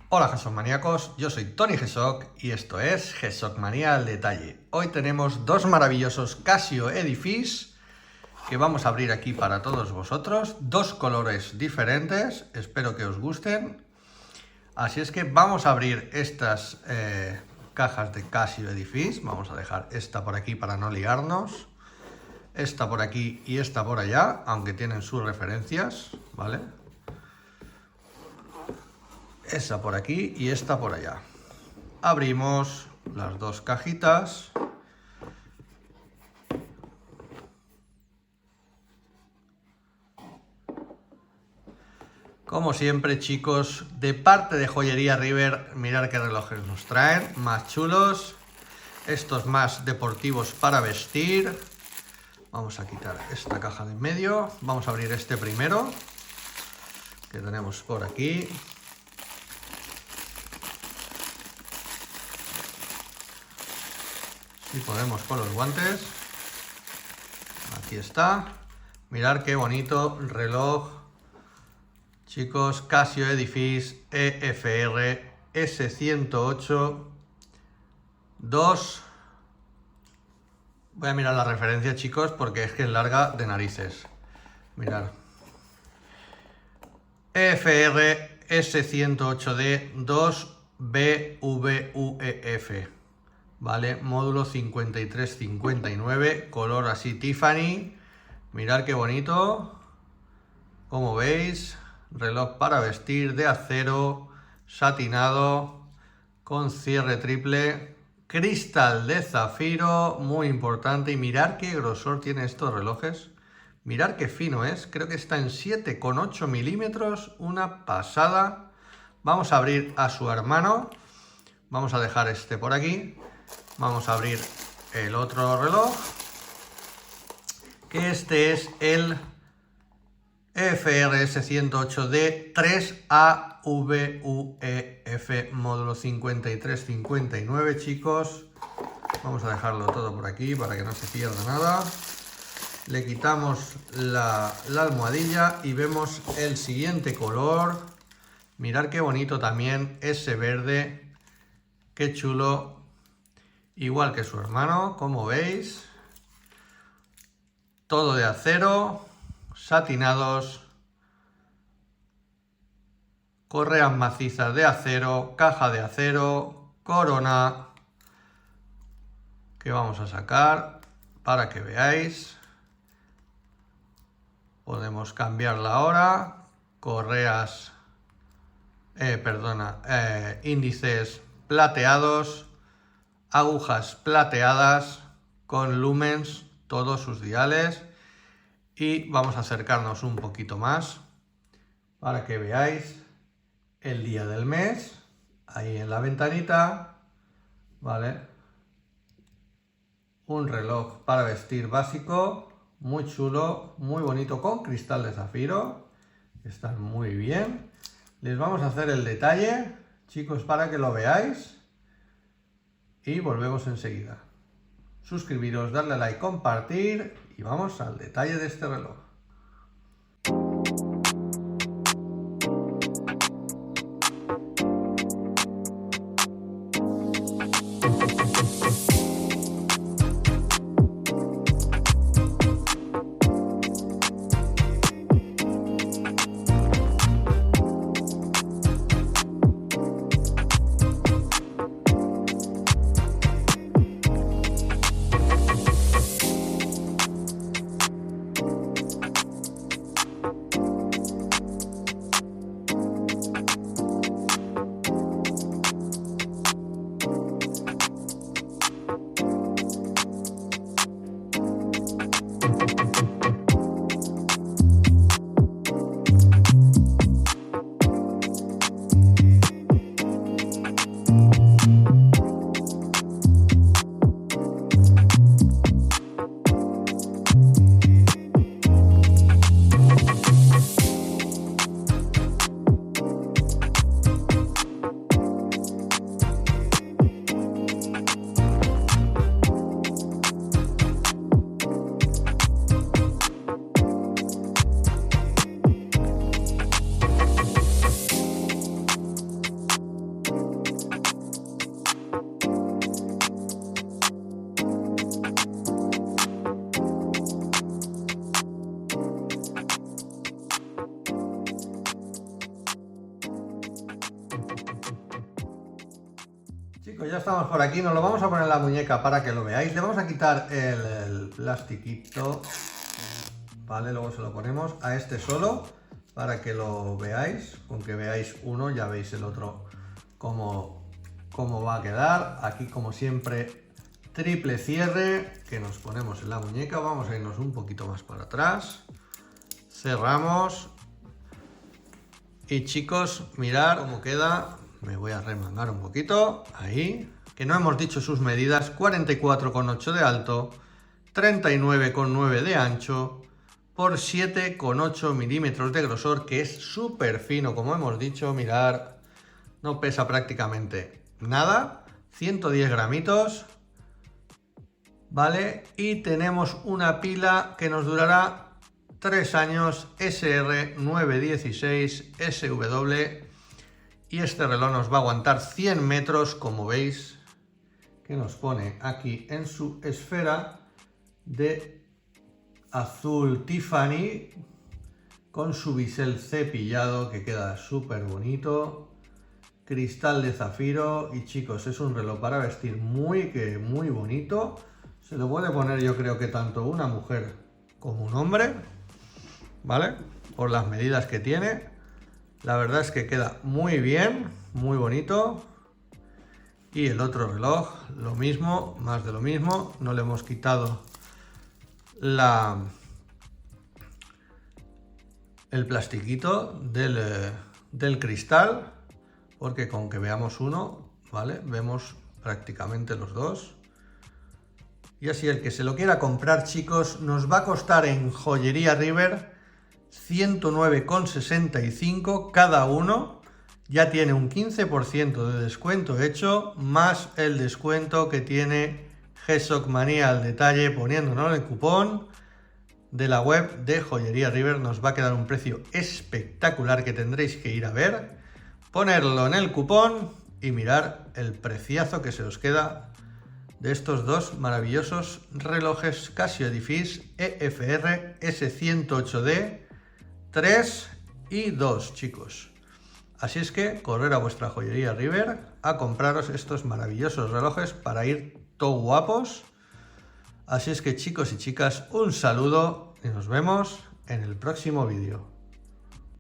Hola G-Shock maníacos, yo soy Tony G-Shock y esto es G-Shock Manía al Detalle. Hoy tenemos dos maravillosos Casio Edifice que vamos a abrir aquí para todos vosotros. Dos colores diferentes, espero que os gusten. Así es que vamos a abrir estas cajas de Casio Edifice. Vamos a dejar esta por aquí para no liarnos. Esta por aquí y esta por allá, aunque tienen sus referencias, ¿vale? Esa por aquí y esta por allá. Abrimos las dos cajitas. Como siempre, chicos, de parte de Joyería River, mirad qué relojes nos traen, más chulos. Estos más deportivos para vestir. Vamos a quitar esta caja de en medio. Vamos a abrir este primero, que tenemos por aquí. Si podemos con los guantes. Aquí está. Mirad qué bonito reloj. Chicos, Casio Edifice EFR S108 2. Voy a mirar la referencia, chicos, porque es que es larga de narices. Mirad. EFR S108D 2 BVUEF. Vale, módulo 5359, color así Tiffany. Mirad qué bonito. Como veis, reloj para vestir de acero, satinado, con cierre triple, cristal de zafiro, muy importante. Y mirad qué grosor tiene estos relojes. Mirad qué fino es, creo que está en 7,8 milímetros, una pasada. Vamos a abrir a su hermano. Vamos a dejar este por aquí. Vamos a abrir el otro reloj, que este es el FRS 108D 3AVUEF módulo 5359, chicos. Vamos a dejarlo todo por aquí para que no se pierda nada. Le quitamos la almohadilla y vemos el siguiente color. Mirad qué bonito también ese verde, qué chulo. Igual que su hermano, como veis, todo de acero, satinados, correas macizas de acero, caja de acero, corona, que vamos a sacar para que veáis. Podemos cambiarla ahora, correas, índices plateados, agujas plateadas con lumens, todos sus diales. Y vamos a acercarnos un poquito más para que veáis el día del mes ahí en la ventanita, ¿vale? Un reloj para vestir básico, muy chulo, muy bonito, con cristal de zafiro. Están muy bien. Les vamos a hacer el detalle, chicos, para que lo veáis. Y volvemos enseguida. Suscribiros, darle a like, compartir y vamos al detalle de este reloj. ya estamos por aquí, nos lo vamos a poner en la muñeca para que lo veáis. Le vamos a quitar el plastiquito, vale, luego se lo ponemos a este solo para que lo veáis. Con que veáis uno ya veis el otro cómo va a quedar. Aquí como siempre triple cierre que nos ponemos en la muñeca. Vamos a irnos un poquito más para atrás, cerramos y chicos, mirad cómo queda. Me voy a remangar un poquito, ahí, que no hemos dicho sus medidas: 44,8 de alto, 39,9 de ancho, por 7,8 milímetros de grosor, que es súper fino, como hemos dicho. Mirad, no pesa prácticamente nada, 110 gramitos, ¿vale? Y tenemos una pila que nos durará 3 años, SR916 SW. Y este reloj nos va a aguantar 100 metros, como veis, que nos pone aquí en su esfera de azul Tiffany, con su bisel cepillado que queda súper bonito, cristal de zafiro. Y chicos, es un reloj para vestir muy bonito. Se lo puede poner, yo creo que tanto una mujer como un hombre, ¿vale? Por las medidas que tiene. La verdad es que queda muy bien, muy bonito. Y el otro reloj, lo mismo, más de lo mismo. No le hemos quitado el plastiquito del cristal, porque con que veamos uno, ¿vale? Vemos prácticamente los dos. Y así el que se lo quiera comprar, chicos, nos va a costar en Joyería River 109,65 cada uno. Ya tiene un 15% de descuento hecho, más el descuento que tiene G-Shock Manía al detalle, poniéndonos el cupón de la web de Joyería River. Nos va a quedar un precio espectacular que tendréis que ir a ver, ponerlo en el cupón y mirar el preciazo que se os queda de estos dos maravillosos relojes Casio Edifice EFR S108D 3 y 2, chicos. Así es que correr a vuestra Joyería River a compraros estos maravillosos relojes para ir todo guapos. Así es que, chicos y chicas, un saludo y nos vemos en el próximo vídeo.